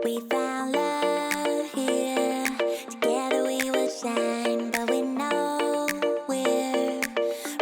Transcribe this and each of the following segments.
We found love here. Together we will shine, but we know we're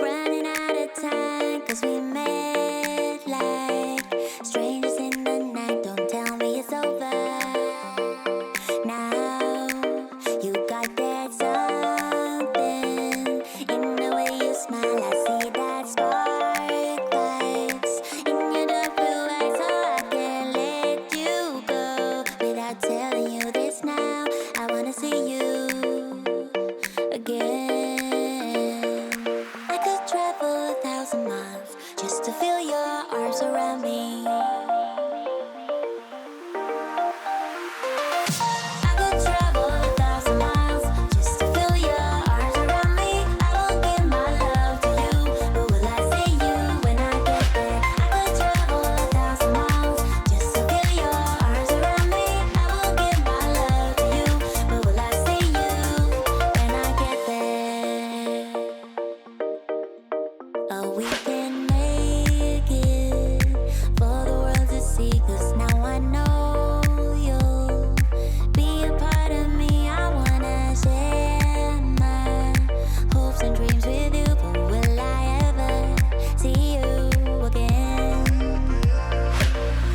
running out of time. 'Cause we met like strangers in the night. Don't tell me it's over now. You got that something in the way you smile. I see that spark lights in your dark blue eyes, so I can't let you go without telling you this now. I wanna see you again. I could travel 1,000 miles just to feel your arms around me. I could travel 1,000 miles just to feel your arms around me. I will give my love to you, but will I see you when I get there? I could travel 1,000 miles just to feel your arms around me. I will give my love to you, but will I see you when I get there? Oh, we can make it for the world to see. 'Cause now I know you'll be a part of me. I wanna share my hopes and dreams with you, but will I ever see you again?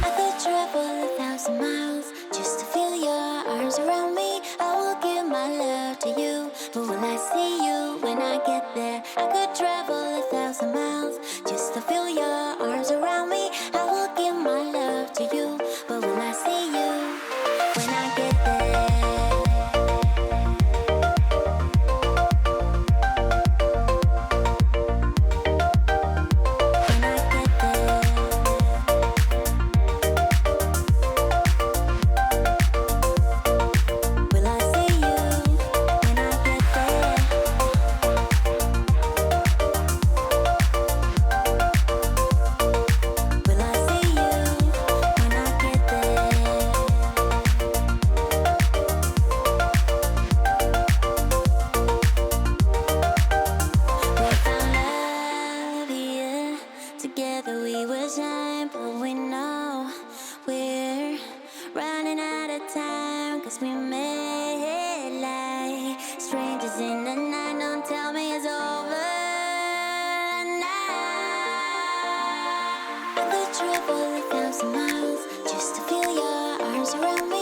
I could travel 1,000 miles just to feel your arms around me. I will give my love to you, but will I see you when I get there? I could travel 1,000 miles just to feel your arms around me. I will give my love to you, but will I see you when I get there? When I get there, will I see you when I get there? Will I see you when I get there? We found love here. Together we will shine, but we know we're running out of time. 'Cause we met like strangers in the night. Don't tell me it's over now. I could travel 1,000 miles just to feel your arms around me.